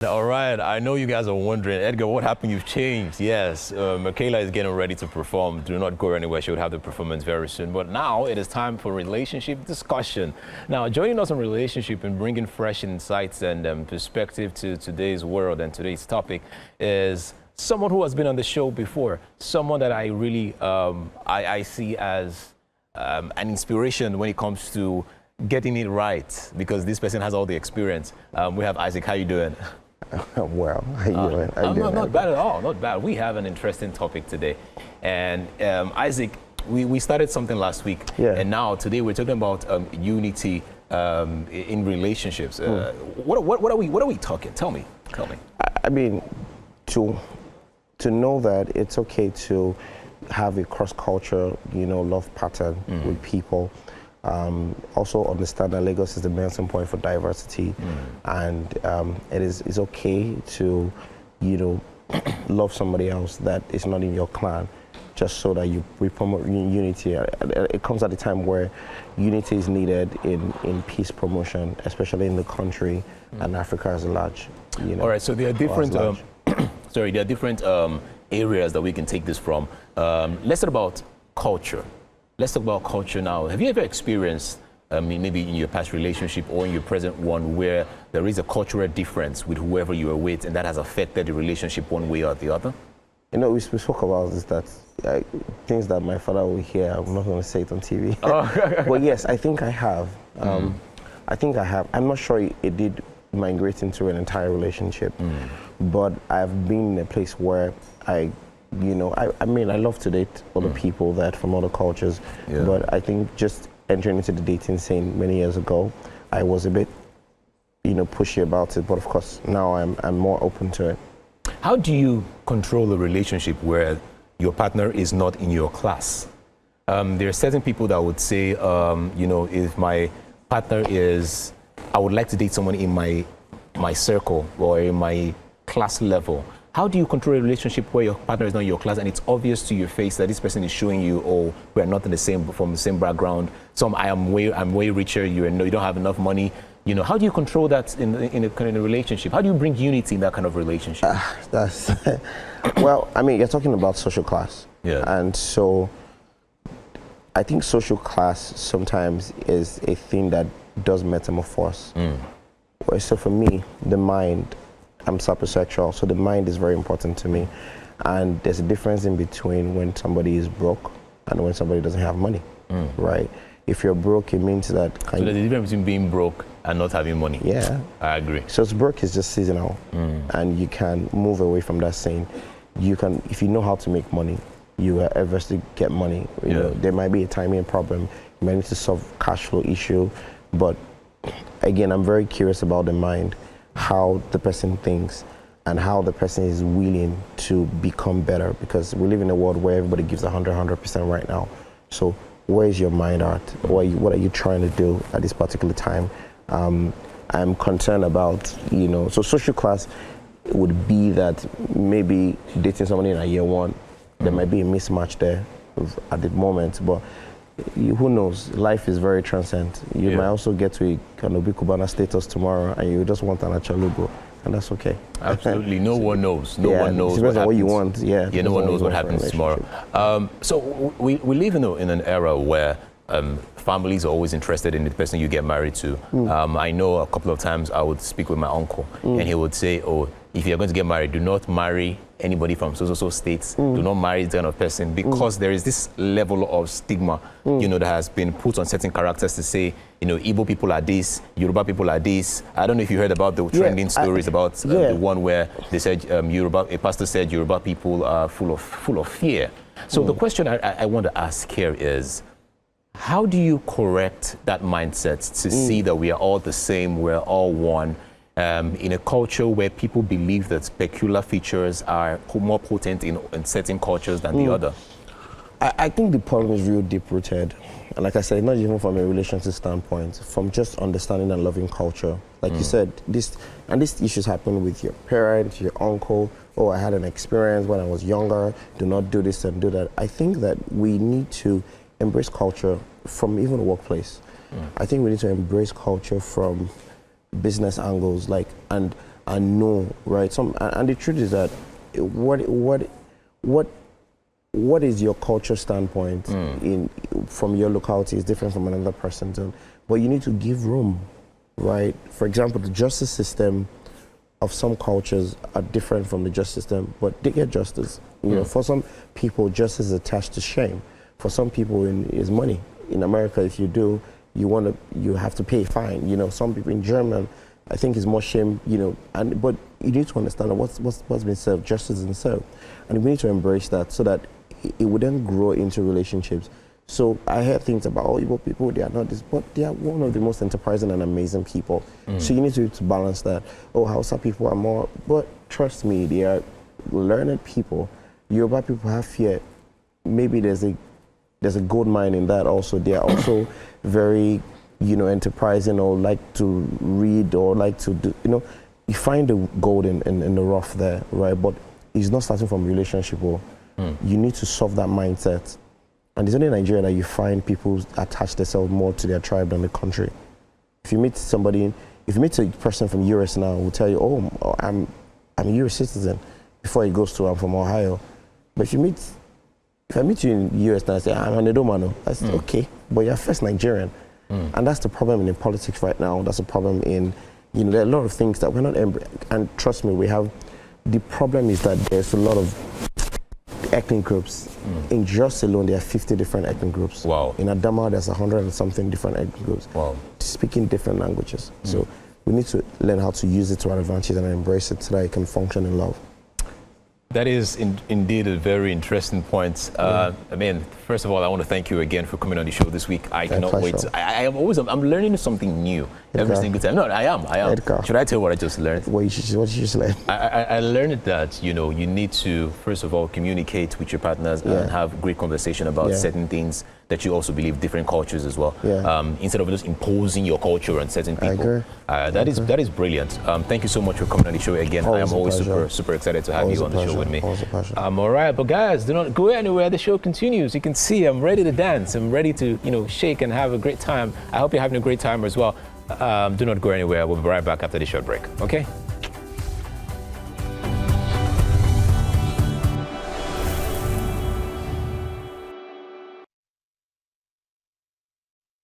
All right, I know you guys are wondering, Edgar, what happened? You've changed. Yes, Michaela is getting ready to perform. Do not go anywhere. She will have the performance very soon. But now it is time for relationship discussion. Now, joining us on relationship and bringing fresh insights and perspective to today's world and today's topic is someone who has been on the show before, someone that I really I see as an inspiration when it comes to getting it right, because this person has all the experience. We have Isaac. How you doing? Well, how you doing? Not bad at all, not bad. We have an interesting topic today. And Isaac, we started something last week, and now today we're talking about unity in relationships. What are we talking? Tell me. I mean, to know that it's okay to have a cross-culture, love pattern with people. Also understand that Lagos is the melting point for diversity, and it's okay to, love somebody else that is not in your clan, just so that we promote unity. It comes at a time where unity is needed in peace promotion, especially in the country and Africa as a large. All right, so there are different. There are different areas that we can take this from. Let's talk about culture. Let's talk about culture now. Have you ever experienced, maybe in your past relationship or in your present one, where there is a cultural difference with whoever you are with, and that has affected the relationship one way or the other? We spoke about this, that things that my father will hear. I'm not going to say it on TV. Oh. But yes, I think I have. I'm not sure it did migrate into an entire relationship, but I've been in a place where I love to date other people that from other cultures, but I think just entering into the dating scene many years ago, I was a bit, pushy about it. But of course, now I'm more open to it. How do you control a relationship where your partner is not in your class? There are certain people that would say, if my partner is, I would like to date someone in my circle or in my class level. How do you control a relationship where your partner is not in your class and it's obvious to your face that this person is showing you, oh, we're not from the same background. I'm way richer. You don't have enough money. How do you control that in a relationship? How do you bring unity in that kind of relationship? Well, you're talking about social class. Yeah. And so I think social class sometimes is a thing that does metamorphose. So for me, the mind, I'm sapiosexual, so the mind is very important to me. And there's a difference in between when somebody is broke and when somebody doesn't have money, right? If you're broke, it means that... So there's a difference between being broke and not having money. Yeah. I agree. So it's broke is just seasonal, and you can move away from that saying. You can, if you know how to make money, you will eventually get money. There might be a timing problem. You might need to solve cash flow issue, but again, I'm very curious about the mind, how the person thinks and how the person is willing to become better, because we live in a world where everybody gives 100% right now. So where is your mind at? What are you trying to do at this particular time? I'm concerned about, so social class would be that maybe dating somebody in a year one, there might be a mismatch there at the moment, but who knows? Life is very transient. You might also get to a Kanobi Kubana status tomorrow, and you just want an Achalugo, and that's okay. Absolutely, no one knows. No one knows what you want. No one knows what happens tomorrow. So we live in an era where families are always interested in the person you get married to. I know a couple of times I would speak with my uncle, and he would say, "Oh, if you're going to get married, do not marry anybody from so states. Do not marry this kind of person," because there is this level of stigma, that has been put on certain characters to say, Igbo people are this, Yoruba people are this. I don't know if you heard about the trending stories about the one where they said a pastor said Yoruba people are full of fear. So the question I want to ask here is, how do you correct that mindset to see that we are all the same, we're all one? In a culture where people believe that peculiar features are more potent in certain cultures than the other? I think the problem is real deep-rooted. And like I said, not even from a relationship standpoint, from just understanding and loving culture. Like you said, these issues happen with your parents, your uncle. Oh, I had an experience when I was younger. Do not do this and do that. I think that we need to embrace culture from even the workplace. I think we need to embrace culture from business angles, and and know, right? And the truth is that what is your culture standpoint from your locality is different from another person's own, but you need to give room, right? For example, the justice system of some cultures are different from the justice system, but they get justice. You know, for some people, justice is attached to shame. For some people, is money. In America, if you do, you have to pay a fine. You know, some people in Germany, I think it's more shame. You know, but you need to understand what's been served. Justice is served, and we need to embrace that so that it would then grow into relationships. So I hear things about Igbo people, they are not this, but they are one of the most enterprising and amazing people. So you need to balance that. Hausa people are more, but trust me, they are learned people. Yoruba people have fear. Maybe there's a gold mine in that also. They are also very, enterprising, or like to read, or like to do, you find the gold in the rough there, right? But it's not starting from relationship. You need to solve that mindset. And it's only in Nigeria that you find people attach themselves more to their tribe than the country. If you meet a person from US now who will tell you, I'm a US citizen, before he goes to, I'm from Ohio. But if I meet you in US and I say, I'm an Edomano, that's okay, but you're first Nigerian. And that's the problem in politics right now. That's the problem in, there are a lot of things that we're not, and trust me, the problem is that there's a lot of ethnic groups. In Jos alone, there are 50 different ethnic groups. Wow. In Adama, there's 100 and something different ethnic groups. Wow. Speaking different languages. So we need to learn how to use it to our advantage and embrace it so that it can function in love. That is indeed a very interesting point. First of all, I want to thank you again for coming on the show this week. I cannot wait. I'm learning something new every single time. No, I am. Edgar. Should I tell you what I just learned? What you just learned? I learned that, you need to, first of all, communicate with your partners and have great conversation about certain things that you also believe, different cultures as well. Instead of just imposing your culture on certain people. That is brilliant. Thank you so much for coming on the show again. I am always super excited to have you on the show with me. All right, but guys, do not go anywhere. The show continues. You can see I'm ready to dance. I'm ready to, shake and have a great time. I hope you're having a great time as well. Do not go anywhere. We'll be right back after this short break. Okay?